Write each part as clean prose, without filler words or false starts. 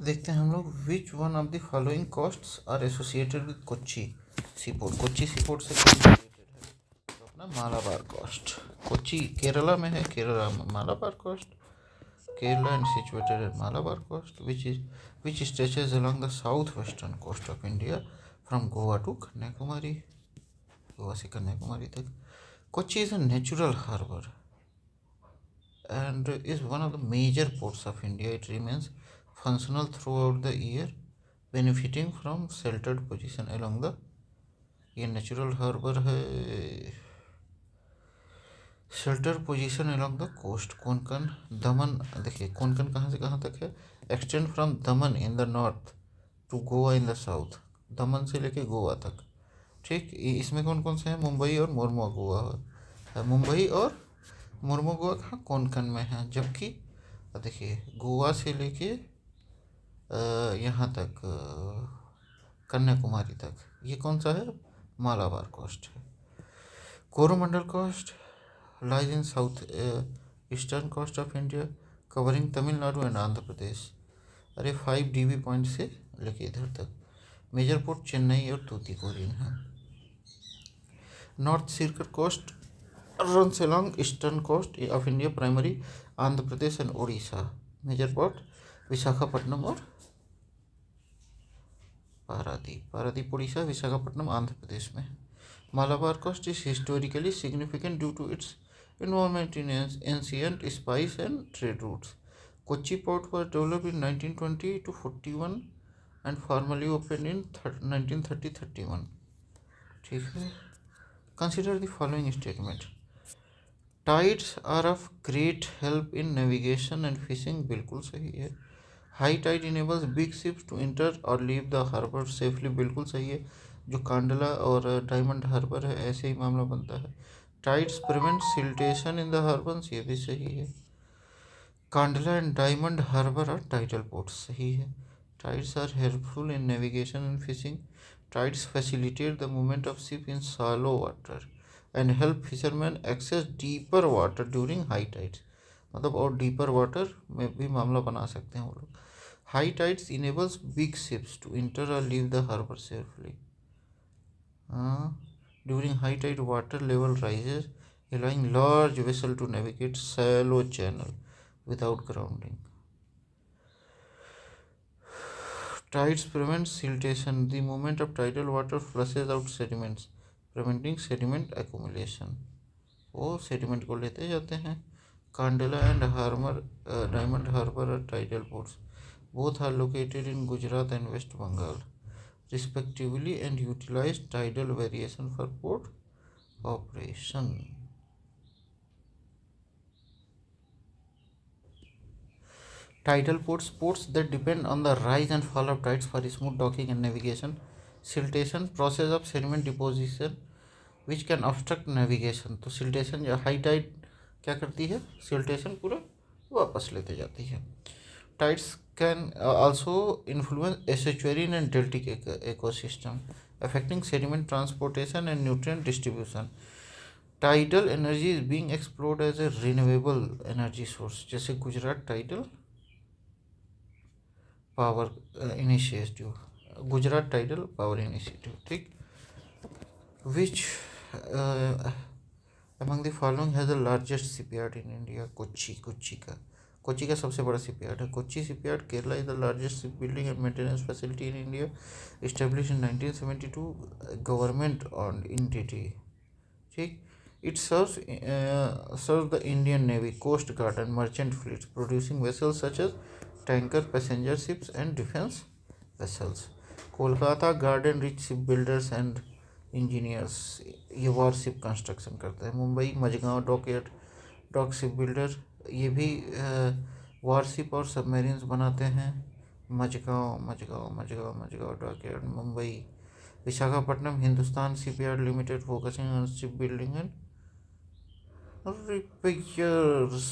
देखते हैं हम लोग which one of the following costs are associated with Kochi seaport. Kochi seaport से रिलेटेड है तो अपना मालाबार कॉस्ट। कोच्चि केरला में है, केरला में Malabar coast. Kerala and situated at Malabar coast which stretches along the southwestern coast of India from Goa to Kanyakumari, Goa से कन्याकुमारी तक। Kochi is a natural harbor and is one of the major ports of India. It remains functional throughout the year, benefiting from sheltered position along the, ये natural harbour है, shelter position along the coast. Konkan Daman, देखिए कोंकण कहाँ से कहाँ तक है, extend from Daman in the north to Goa in the south, Daman से लेके गोवा तक। ठीक, इसमें कौन कौन से हैं, मुंबई और मुर्मू गोवा है। मुंबई और मुर्मू गोवा कहाँ, कोंकण में है। जबकि देखिए गोवा से लेके यहाँ तक कन्याकुमारी तक ये कौन सा है, मालाबार कोस्ट है। Coromandel coast lies in south eastern coast of India, covering Tamil Nadu and Andhra Pradesh। अरे 5 DB पॉइंट से लेके इधर तक। मेजर पोर्ट चेन्नई और तूतीकोरिन है। North circle coast runs along eastern coast of India, primary Andhra Pradesh and Orissa. Major port Visakhapatnam और पारादीप, पारादीप उड़ीसा, विशाखापट्टनम आंध्र प्रदेश में। Malabar coast is historically significant due to its involvement in ancient spice and trade routes. Kochi port was developed in 1920 to 41 and formally opened in 1930-31. ठीक है। Consider the following statement. Tides are of great help in navigation and fishing, बिल्कुल सही है। High tide enables big ships to enter or leave the harbor safely, बिल्कुल सही है। जो कांडला और डायमंड हार्बर है ऐसे ही मामला बनता है। Tides prevent siltation in the harbours, ये भी सही है। Kandla and Diamond Harbour are tidal ports, सही है। Tides are helpful in navigation and fishing. Tides facilitate the movement of ship in shallow water and help fisherman access deeper water during high tides, मतलब और deeper water में भी मामला बना सकते हैं वो लोग। High tides enables big ships to enter और leave the harbour safely. During high tide, water level rises, allowing large vessel to navigate shallow channel without grounding. Tides prevent siltation. The movement of tidal water flushes out sediments, preventing sediment accumulation. वो sediment को लेते जाते हैं। Kandla and Diamond Harbour are tidal ports. Both are located in Gujarat and West Bengal, respectively, and utilize tidal variation for port operation. Tidal ports, ports that depend on the rise and fall of tides for smooth docking and navigation. Siltation, process of sediment deposition which can obstruct navigation. तो siltation या high tide क्या करती है, siltation पूरा वापस लेते जाती है। Tides can also influence estuarine and deltic ecosystem, affecting sediment transportation and nutrient distribution. Tidal energy is being explored as a renewable energy source, जैसे Gujarat tidal power initiative, Gujarat tidal power initiative. ठीक, विच among the following has the largest shipyard in India? Kochi का सबसे बड़ा shipyard है Kochi shipyard. Kerala is the largest ship building and maintenance facility in India, establish in 1972, government owned entity. ठीक, it serves the Indian navy, coast guard and merchant fleets, producing vessels such as tanker, passenger ships and defence vessels. Kolkata Garden Reach ship builders and engineers, ये warship construction करते हैं। Mumbai Mazagaon dockyard, dock ship builder, ये भी warship और submarines बनाते हैं। Majhgaon dockyard Mumbai. Visakhapatnam Hindustan shipyard limited, focusing on ship building and repairs.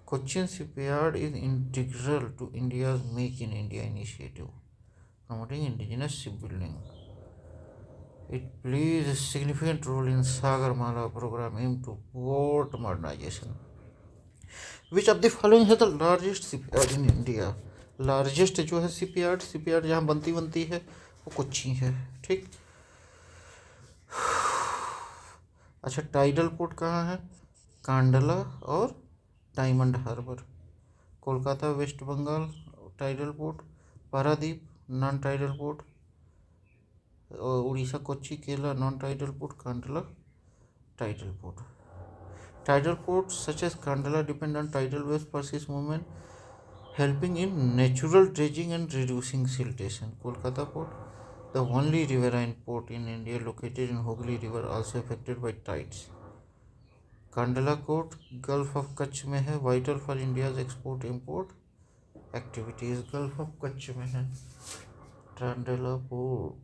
Cochin shipyard is integral to India's Make in India initiative, promoting indigenous shipbuilding. It plays a significant role in Sagarmala program aimed to port modernization. Which of the following has the largest shipyard in India? Largest जो है shipyard जहाँ बनती है वो कोच्चि है। ठीक। अच्छा, tidal port कहाँ है? कांडला और Diamond Harbour. Kolkata West Bengal tidal port, Paradip non tidal port, और Orissa Kochi Kerala non tidal port, Kandla tidal port. Tidal ports such as Kandala depend on tidal waves persist movement, helping in natural dredging and reducing siltation. Kolkata port, the only riverine port in India located in Hooghly River, also affected by tides. Kandala port, Gulf of Kutch में है, vital for India's export import activities. Gulf of Kutch में है Kandala port।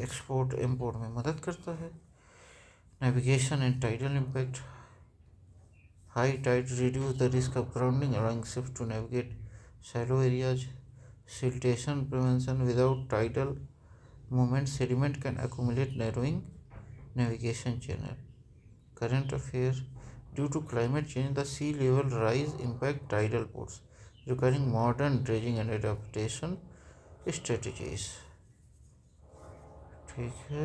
Export import में मदद करता है। Navigation and tidal impact. High tide reduce the risk of grounding, allowing ships to navigate shallow areas. Siltation prevention, without tidal movement sediment can accumulate, narrowing navigation channel. Current affairs, due to climate change the sea level rise impact tidal ports, requiring modern dredging and adaptation strategies। ठीक है,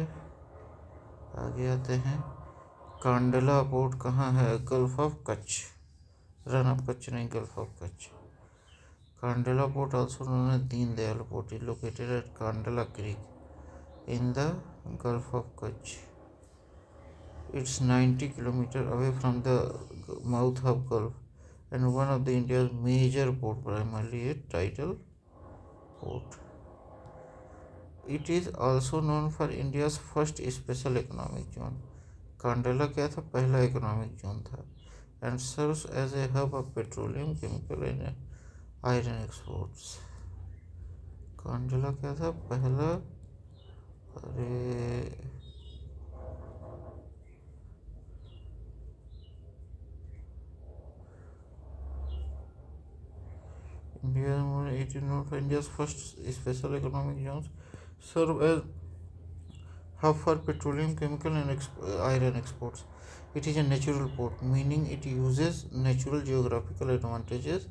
आगे आते हैं। Kandla port कहाँ है? Gulf of Kutch, Rann of Kutch नहीं, Gulf of Kutch. Kandla port also known as Deen Dayal port is located at Kandala Creek in the Gulf of Kutch. It's 90 kilometers away from the mouth of Gulf and one of the India's major port, primarily a tidal port. It is also known for India's first special economic zone. Kandla क्या था? पहला economic zone था। And serves as a hub of petroleum, chemical and iron exports. Kandla क्या था? पहला, अरे India's first special economic zones serve as hub for petroleum, chemical and iron exports. It is a natural port, meaning it uses natural geographical advantages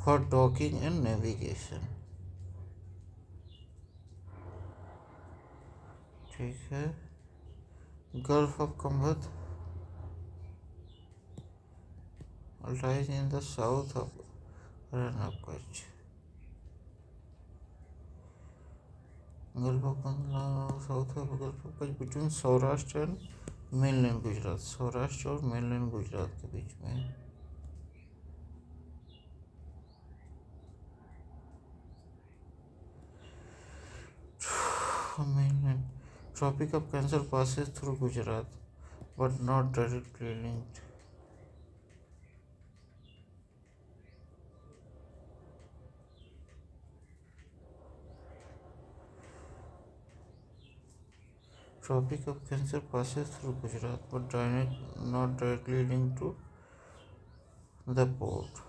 for docking and navigation। ठीक है। Gulf of Khambhat lies in the south of Ran of Kutch। Gulf of south of Gulf of Kutch between Saurashtra and mainland Gujarat, Saurashtra और mainland Gujarat के बीच में। mainland Tropic of Cancer passes through Gujarat but not directly linked। Tropic of Cancer passes through Gujarat but not directly linked to the port।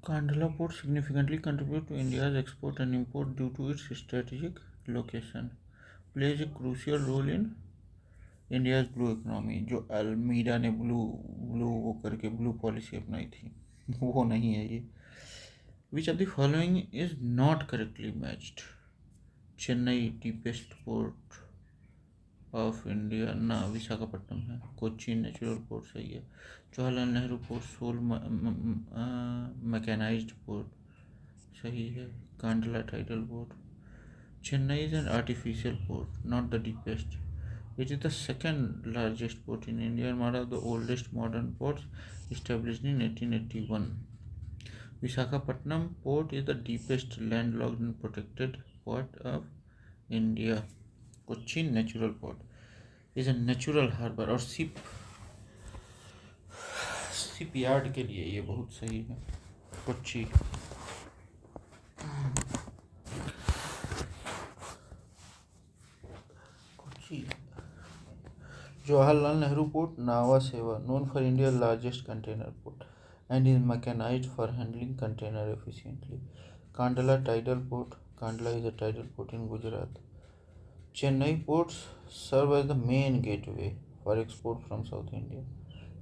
Kandla port significantly contributes to India's export and import due to its strategic location, plays a crucial role in India's blue economy। जो Almeida ने blue वो करके blue policy अपनाई थी वो नहीं है ये। Which of the following is not correctly matched? Chennai deepest port of India ना, विशाखापट्टनम है। कोच्चि नेचुरल पोर्ट सही है। Jawaharlal Nehru port sole mechanised port सही है। Kandla tidal port. Chennai is an artificial port, not the deepest. It is the second largest port in India and one of the oldest modern ports, established in 1881. Visakhapatnam port is the deepest landlocked and protected port of India. Cochin natural port is a natural harbor और ship yard के लिए ये बहुत सही है। Kochi. Jawaharlal Nehru port नावा सेवा, known for India's largest container port and is mechanized for handling container efficiently। Kandla tidal port, Kandla is a tidal port in Gujarat। Chennai ports serve as the main gateway for export from South India,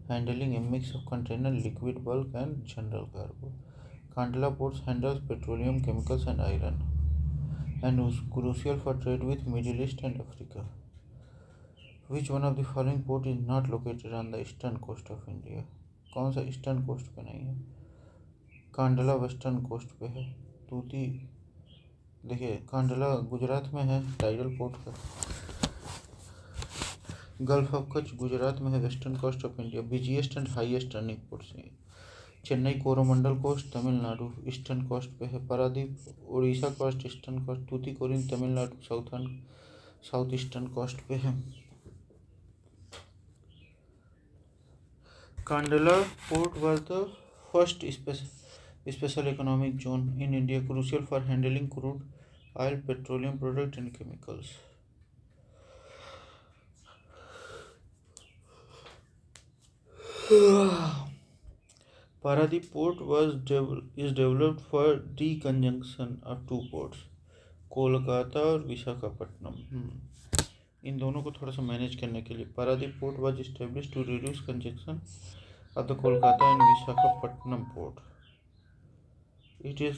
handling a mix of container, liquid bulk, and general cargo. Kandla ports handles petroleum, chemicals, and iron, and is crucial for trade with Middle East and Africa. Which one of the following port is not located on the eastern coast of India? कौन सा eastern coast पे नहीं है? Kandla western coast पे है। तूती देखिए कांडला गुजरात में है, टाइडल पोर्ट का। गल्फ ऑफ कच्छ गुजरात में है, western coast of India. Busiest and highest running ports हैं। Chennai Coromandel coast Tamil Nadu eastern coast पे है। Paradip Orissa coast eastern coast. Tuticorin Tamil Nadu south eastern coast पे है। Kandala port was the first special economic zone in India, crucial for handling crude oil, petroleum products, and chemicals. Paradip port is developed for deconjunction of two ports, Kolkata और विशाखापट्टनम। इन दोनों को थोड़ा सा manage करने के लिए Paradip port was establish to reduce congestion of the Kolkata and Visakhapatnam port. It is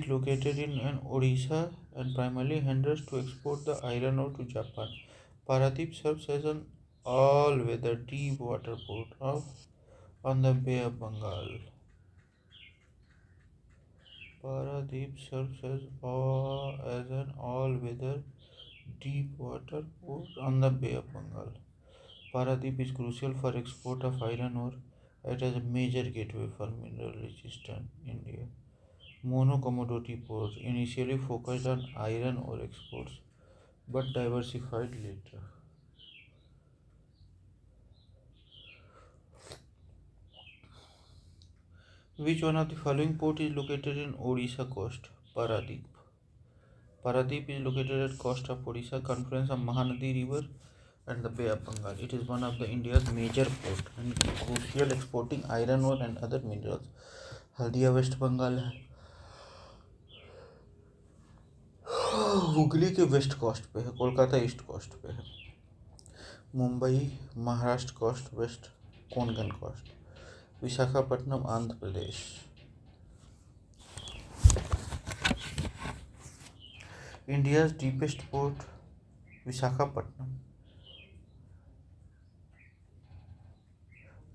located in an Odisha and primarily handles to export the iron ore to Japan. Paradip serves as an all-weather deep water port on the Bay of Bengal. Paradip serves as an all-weather deep water port on the Bay of Bengal. Paradip is crucial for export of iron ore. It is a major gateway for mineral-rich Eastern India. Mono-commodity port initially focused on iron ore exports but diversified later. Which one of the following port is located in Odisha coast? Paradip. Paradip is located at coast of Odisha, confluence of Mahanadi River and the Bay of Bengal. It is one of the India's major port and crucial exporting iron ore and other minerals. Haldia west Bengal है, हुगली के west coast पे है, Kolkata east coast पे है, Mumbai Maharashtra coast west Konkan coast, Visakhapatnam Andhra Pradesh. India's deepest port Visakhapatnam.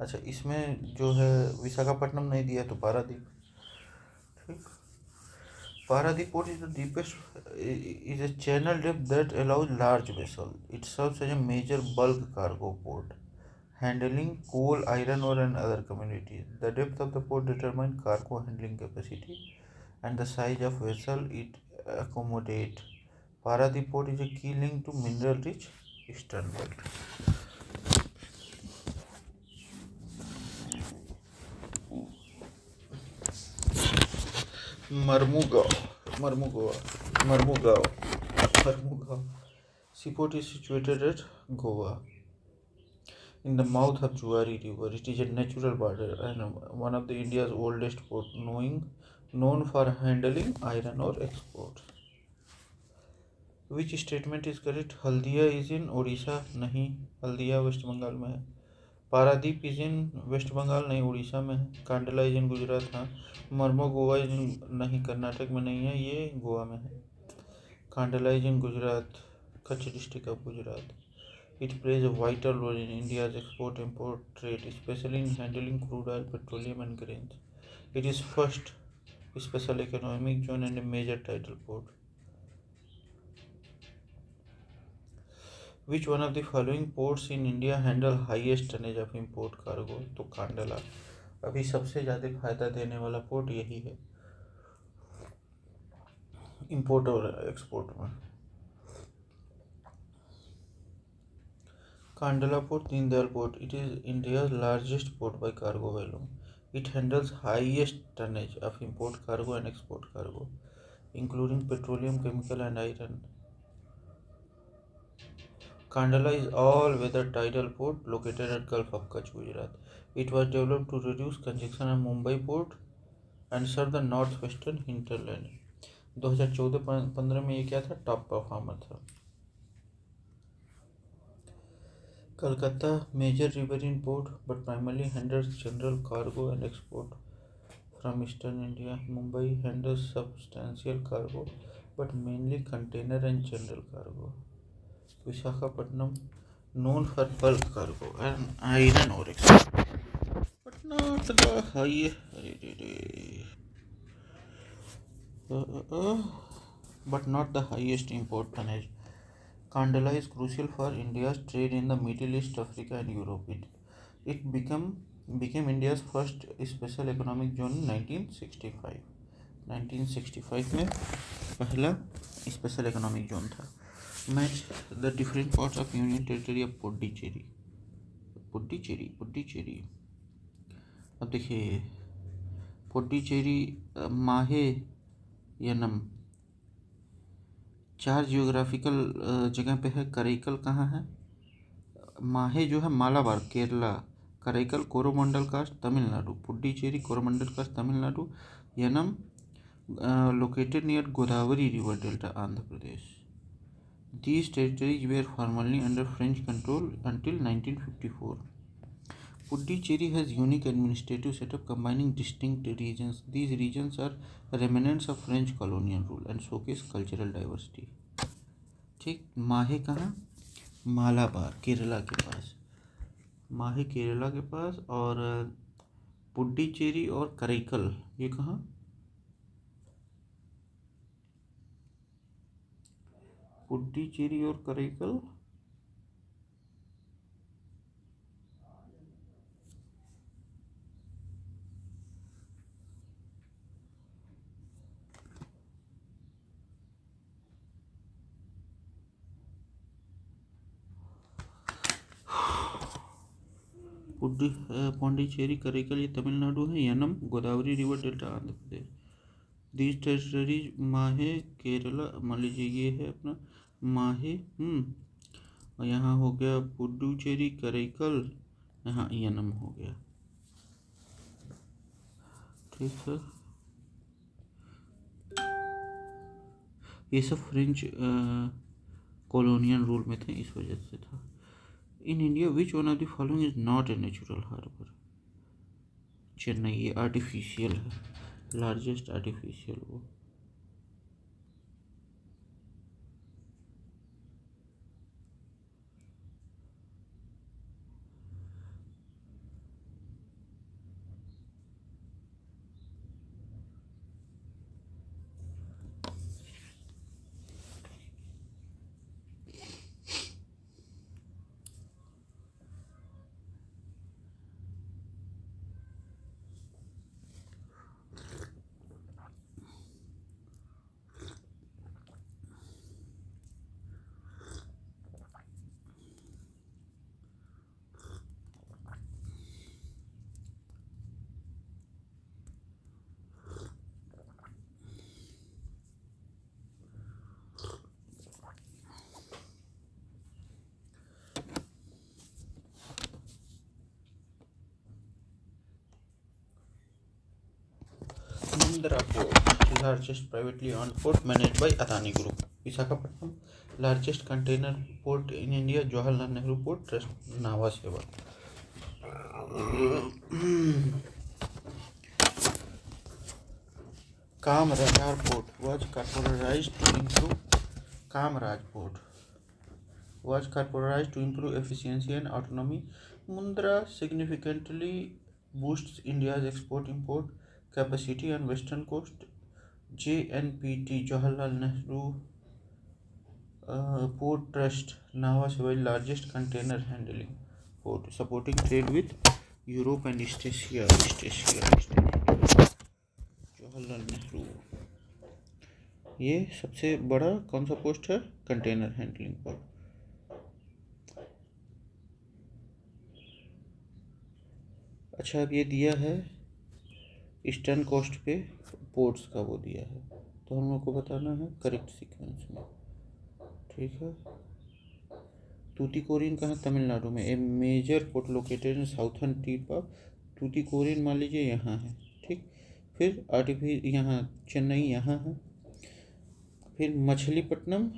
अच्छा इसमें जो है विशाखापट्टनम नहीं दिया तो पारादीप। ठीक, Paradip port is the deepest is a channel depth that allows large vessels. It serves as a major bulk cargo port, handling coal, iron ore, and other commodities. The depth of the port determines cargo handling capacity and the size of vessel it accommodates. Paradip port is a key link to mineral-rich eastern belt. Marmugao. Seaport is situated at Goa in the mouth of Juari River. It is a natural border and one of the India's oldest port, known for handling iron ore exports. Which statement is correct? Haldia is in Odisha नहीं, Haldia west Bengal में है। Paradip is in west Bengal नहीं, उड़ीसा में है। Kandla is in Gujarat, हाँ। मरमो Goa is नहीं, कर्नाटक में नहीं है, ये गोवा में है। Kandla is in Gujarat, Kutch district of Gujarat. It plays a vital role in India's export-import trade, especially in handling crude oil, petroleum, and grains. It is first special economic zone and a major tidal port. Which one of the following ports in India handle highest tonnage of import cargo? तो कांडला अभी सबसे ज़्यादा फायदा देने वाला port यही है। Import और एक्सपोर्ट में। Kandala Port, Dindal Port. It is India's largest port by cargo volume. It handles highest tonnage of import cargo and export cargo, including petroleum, chemical, and iron. Kandala is all-weather tidal port located at Gulf of Kutch, Gujarat. It was developed to reduce congestion at Mumbai port and serve the northwestern hinterland. 2014-15 में ये क्या था, top performer था। Kolkata, major riverine port, but primarily handles general cargo and export from eastern India. Mumbai handles substantial cargo, but mainly container and general cargo. Visakhapatnam, known for bulk cargo and iron ore export, but not the high, but not the highest import tonnage. Kandala is crucial for India's trade in the Middle East, Africa, and Europe. It became India's first special economic zone in 1965. 1965 में पहला special economic zone था। Match the different parts of union territory of Puducherry. Puducherry अब देखिए, पुडुचेरी माहे Yanam 4 geographical जगह पे है। कराईकल कहाँ है? माहे जो है Malabar Kerala, Karaikal Coromandel coast Tamil Nadu, Puducherry Coromandel coast Tamil Nadu, Yanam located near Godavari River Delta, Andhra Pradesh. These territories were formerly under French control until 1954. Puducherry has unique administrative setup combining distinct regions. These regions are remnants of French colonial rule and showcase cultural diversity. ठीक, माहे कहाँ? मालाबार केरला के पास, माहे केरला के पास, और पुडुचेरी और कराईकल ये कहाँ? पुडुचेरी और कराईकल पौंडीचेरी कराईकल ये तमिलनाडु है, Yanam Godavari river delta Andhra Pradesh. These territories माहे केरला, मान लीजिए ये है अपना माहे, और यहाँ हो गया पुडुचेरी कराईकल, यहाँ यनम हो गया। ठीक है, ये सब फ्रेंच कॉलोनियल रूल में थे, इस वजह से था। In India which one of the following is not a natural harbour? Chennai, ये आर्टिफिशियल है, लार्जेस्ट आर्टिफिशियल वो। Mundra Port, largest privately owned port managed by Adani Group. Visakhapatnam, largest container port in India, Jawaharlal Nehru Port Trust, Nhava Sheva. Kamraj Port was corporatized to improve efficiency and autonomy. Mundra significantly boosts India's export-import capacity on western coast. JNPT, Jawaharlal Nehru Port Trust, Nhava Sheva, largest container handling port, supporting trade with Europe and East Asia. Jawaharlal Nehru, ये सबसे बड़ा कौन सा post है? Container handling पर। अच्छा, अब ये दिया है ईस्टर्न कोस्ट पे पोर्ट्स का, वो दिया है, तो हम लोग को बताना है करेक्ट सीक्वेंस में। ठीक है। तूतीकोरिन कहाँ? तमिलनाडु में। A major port located in southern tip of Tuticorin, मान लीजिए यहाँ है। ठीक। फिर यहाँ चेन्नई यहाँ है, फिर मछलीपट्टनम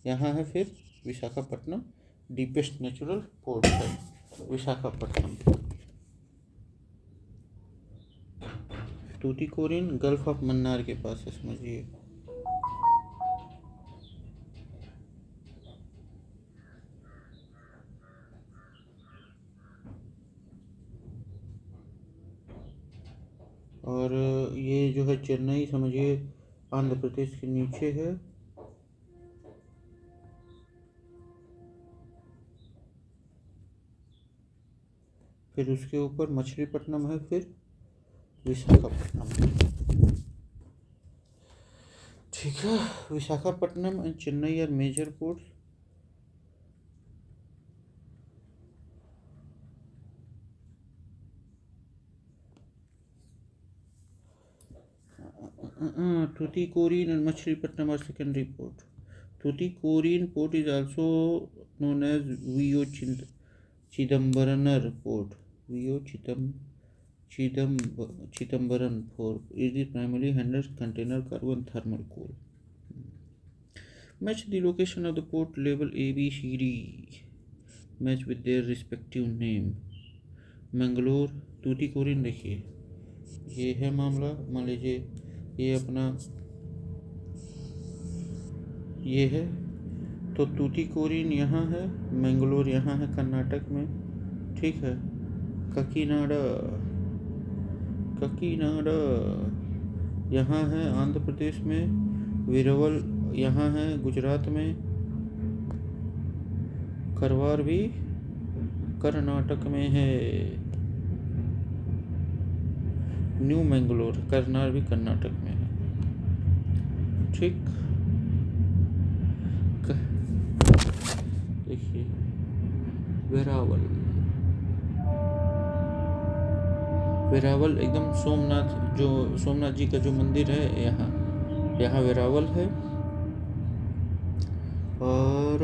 यहाँ है, फिर विशाखापट्टनम डीपेस्ट नेचुरल पोर्ट है विशाखापट्टनम। तूतीकोरिन गल्फ ऑफ मन्नार के पास है, समझिए। और ये जो है चेन्नई, समझिए आंध्र प्रदेश के नीचे है। फिर उसके ऊपर मछलीपट्टनम है, फिर विशाखापट्टनम। ठीक है। Visakhapatnam and Chennai are major ports. Tuticorin and Machilipatnam are secondary port. Tuticorin port is also known as V.O. Chidambaran port. V.O. Chidambaran port. It is primarily handles container cargo and thermal coal. Match the location of the port label A, B, C, D. Match with their respective name. Mangalore, Tuticorin, देखिए ये है मामला। मान लीजिए ये अपना ये है, तो तूतीकोरिन यहाँ है, मंगलोर यहाँ है कर्नाटक में। ठीक है। ककीनाडा यहाँ है आंध्र प्रदेश में। वीरवल यहाँ है गुजरात में। करवार भी कर्नाटक में है। न्यू मैंगलोर करनाल भी कर्नाटक में है। ठीक। देखिए वेरावल एकदम सोमनाथ जी का जो मंदिर है यहाँ वेरावल है। और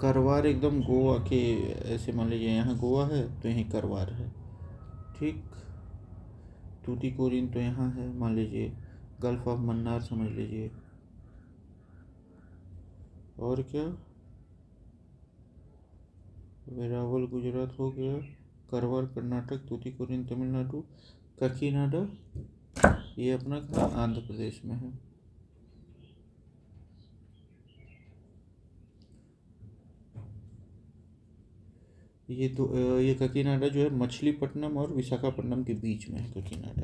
करवार एकदम गोवा के, ऐसे मान लीजिए यहाँ गोवा है तो यहीं करवार है। ठीक। तूतीकोरिन तो यहाँ है, मान लीजिए गल्फ ऑफ मन्नार समझ लीजिए। और क्या, वेरावल गुजरात हो गया, करवार कर्नाटक, तूतीकोरिन तमिलनाडु, काकीनाडा ये अपना आंध्र प्रदेश में है। ये काकीनाडा जो है मछलीपट्टनम और विशाखापट्टनम के बीच में है काकीनाडा।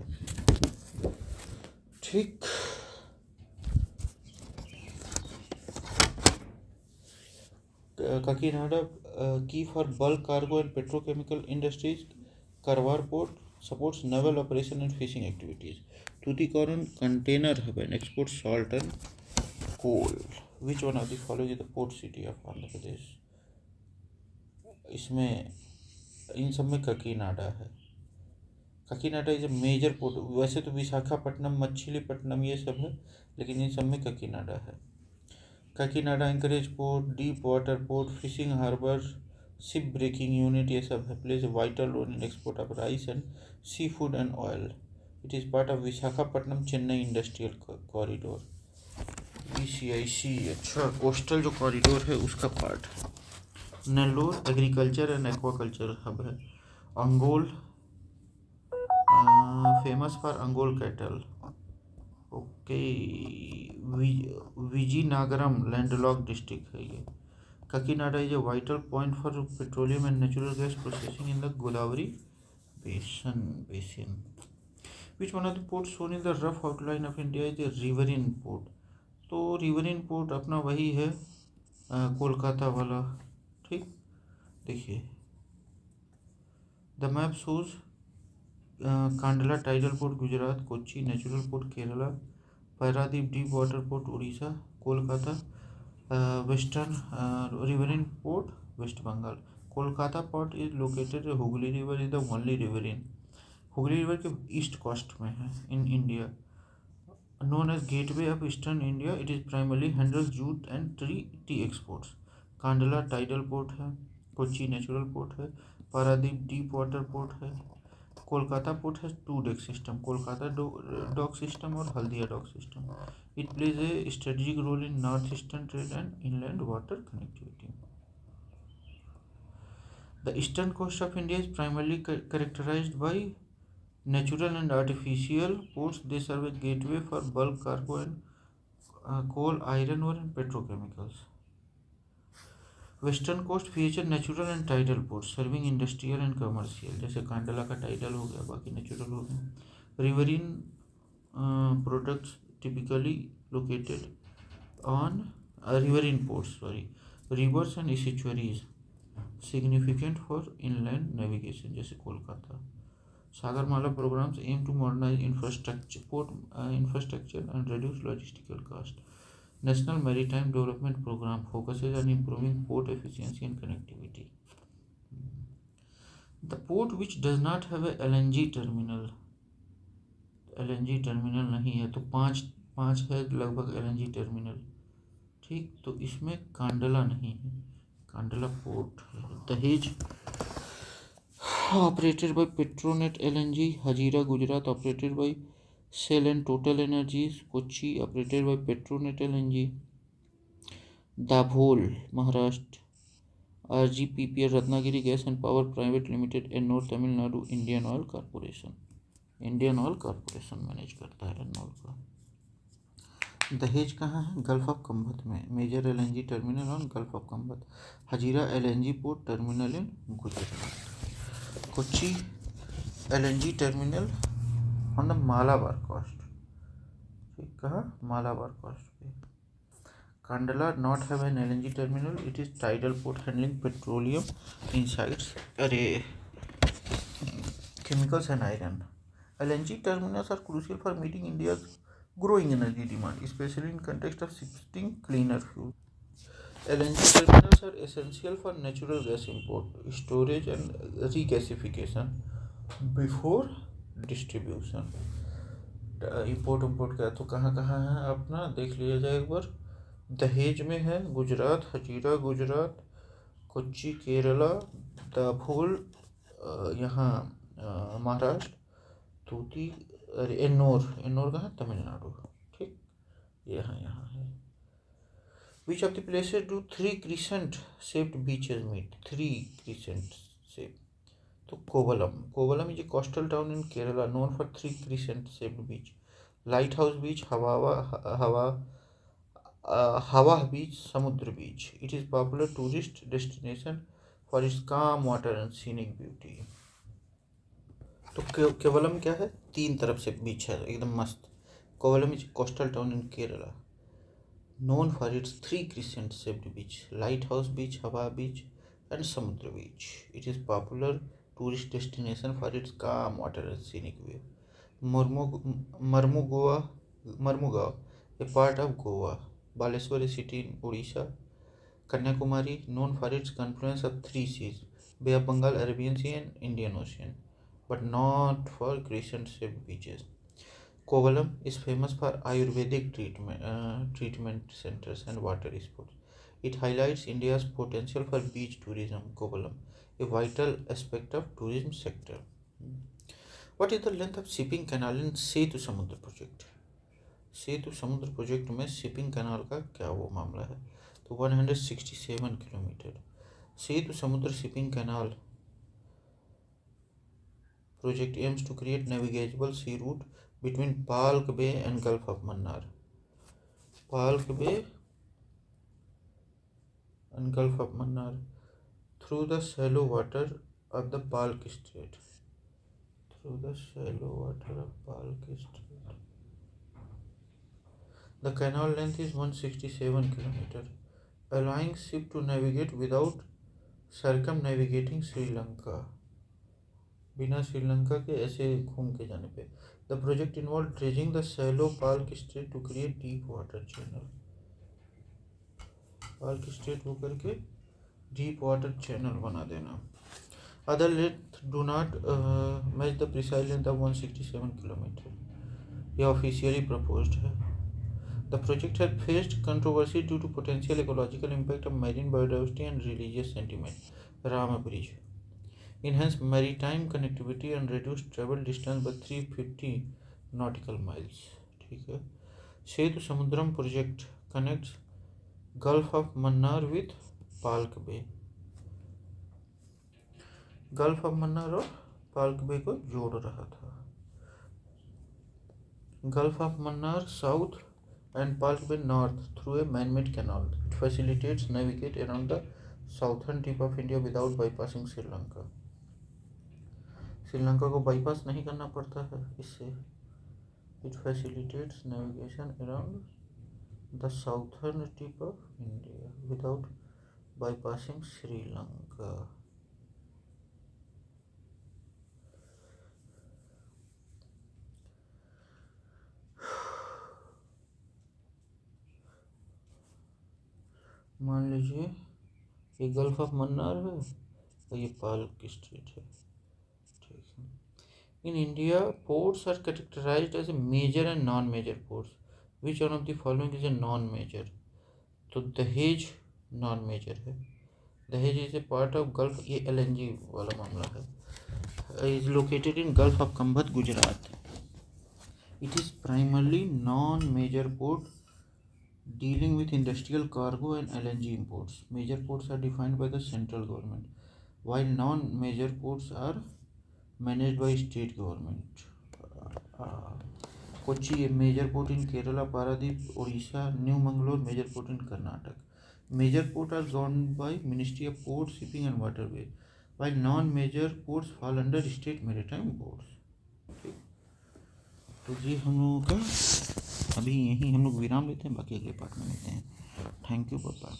ठीक। काकीनाडा की for bulk cargo and petrochemical industries. करवार port supports naval operation and fishing activities. Tuticorin container hub and export salt and coal. Which one of the following is the port city of Andhra Pradesh? इसमें इन सब में काकीनाडा है। Kakinada is a major port. वैसे तो विशाखापट्टनम, मछलीपट्टनम ये सब है, लेकिन इन सब में काकीनाडा है। Kakinada anchorage port, deep water port, fishing harbour, ship breaking unit, ये सब है। Plays a vital role in export of rice and sea food and oil. It is part of Visakhapatnam Chennai industrial corridor, VCIC। अच्छा, कोस्टल जो corridor है उसका part है। Nellore agriculture and aquaculture hub है। Ongole famous for Ongole cattle. Okay. Vizianagaram landlock district है ये। Kakinada is a vital point for petroleum and natural gas processing in the Godavari basin. Which one of the port shown in the rough outline of India is a riverine port. तो riverine port अपना वही है कोलकाता वाला। ठीक। देखिए the map shows Kandla tidal port Gujarat, Kochi natural port Kerala, Paradip deep water port Orissa, Kolkata western riverine port West Bengal. Kolkata port is located, Hooghly river is the only river in, Hooghly river के east coast में है in India. Known as Gateway of Eastern India, it is primarily handles jute and tea exports. Kandla tidal port है, Kochi natural port है, Paradip deep water port है. Kolkata port has two dock system, Kolkata dock system और Haldia dock system. It plays a strategic role in northeastern trade and inland water connectivity. The eastern coast of India is primarily characterized by natural and artificial ports. They serve as gateway for bulk cargo and coal, iron ore and petrochemicals. Western coast feature natural and tidal port serving industrial and commercial. जैसे कांडला का tidal हो गया, बाकी natural हो गया. Riverine products typically located on riverine ports rivers and estuaries significant for inland navigation. जैसे Kolkata. Sagarmala programs aim to modernize port infrastructure and reduce logistical cost. National Maritime Development Program focuses on improving port efficiency and connectivity. The port which does not have a LNG terminal नहीं है, तो पाँच है लगभग LNG terminal. ठीक, तो इसमें कांडला नहीं है, कांडला पोर्ट है. दहेज operated by Petronet LNG, Hazira Gujarat operated by Shell and Total Energies, Kochi operated by Petronet LNG, Dabhol Maharashtra RGPPL Ratnagiri Gas and Power Private Limited, Ennore Tamil Nadu Indian Oil Corporation manage करता है एन्नोर का. दहेज कहाँ है? Gulf of Khambhat में, major LNG terminal on Gulf of Khambhat. Hazira LNG port terminal in Gujarat. Kochi LNG terminal on the Malabar coast. ठीक, कहाँ? Malabar coast पे. Kandla not have an LNG terminal, it is tidal port handling petroleum insides chemicals and iron. LNG terminals are crucial for meeting India's growing energy demand, especially in context of shifting cleaner fuel. LNG terminals are essential for natural gas import, storage and regasification before distribution. Import का तो कहाँ है अपना देख लिया जाए एक बार. दहेज में है गुजरात, हजीरा गुजरात, कोच्चि केरला, दाभोल यहाँ महाराष्ट्र, तूती अरे एन्नोर कहाँ? तमिलनाडु. ठीक, यहाँ है. Which of the places do three crescent shaped beaches meet? Three crescent shape. तो Kovalam is a coastal town in Kerala known for three crescent shaped beach. Lighthouse Beach, Hawa Beach, Samudra Beach. It is popular tourist destination for its calm water and scenic beauty. तो केवलम क्या है? तीन तरफ से बीच है, एकदम मस्त. Kovalam is coastal town in Kerala known for its three crescent shaped beach, Lighthouse Beach, Hawa Beach and Samudra Beach. It is popular tourist destination for its calm water and scenic view. Marmugao, a part of Goa. Baleswar, a city in Odisha. Kanyakumari, known for its confluence of three seas, Bay of Bengal, Arabian Sea and Indian Ocean, but not for crescent shaped beaches. Kovalam is famous for Ayurvedic treatment centers and water sports. It highlights India's potential for beach tourism. Kovalam, a vital aspect of tourism sector. What is the length of shipping canal in Setu Samudra project? सेतु समुद्र project में shipping canal का क्या वो मामला है? तो 167 kilometre. सेतु समुद्र shipping canal project aims to create navigable sea route between Palk Bay and Gulf of Mannar. Palk Bay and Gulf of Mannar through the shallow water of the Palk Strait. The canal length is 167 km, allowing ship to navigate without circumnavigating Sri Lanka. बिना श्रीलंका के ऐसे घूम के जाने पे। The project involve dredging the shallow Palk strait to create deep water channel. Palk strait होकर के deep water channel बना देना। Other let do not match the precise length of 167 kilometre. यह ऑफिशियली प्रपोज्ड है। The project has faced controversy due to potential ecological impact of marine biodiversity and religious sentiment. Ram bridge enhance maritime connectivity and reduce travel distance by 350 nautical miles। ठीक है। Setu Samudram project connects Gulf of Mannar with Palk Bay. Gulf of Mannar और Palk Bay को जोड़ रहा था। Gulf of Mannar south and Palk Bay north through a man-made canal. It facilitates navigate around the southern tip of India without bypassing Sri Lanka। Sri Lanka को bypass नहीं करना पड़ता है इससे। It facilitates navigation around the southern tip of India without bypassing Sri Lanka. मान लीजिए ये gulf of Mannar है और ये पाल्क स्ट्रेट है। ठीक है। In India ports are categorized as a major and non major ports. Which one of the following is a non major. तो दहेज नॉन मेजर है। Dahej is a part of gulf, ये LNG वाला मामला है। Is located in Gulf of Khambhat Gujarat. It is primarily non major port dealing with industrial cargo and LNG imports. Major ports are defined by the central government, while non-major ports are managed by state government. Kochi, a major port in Kerala, Paradip, Odisha, New Mangalore, major port in Karnataka. Major ports are governed by Ministry of Ports, Shipping and Waterways, while non-major ports fall under state maritime boards. तो ये हम लोगों का अभी यहीं हम लोग विराम लेते हैं, बाकी अगले पार्ट में मिलते हैं। Thank you, bye.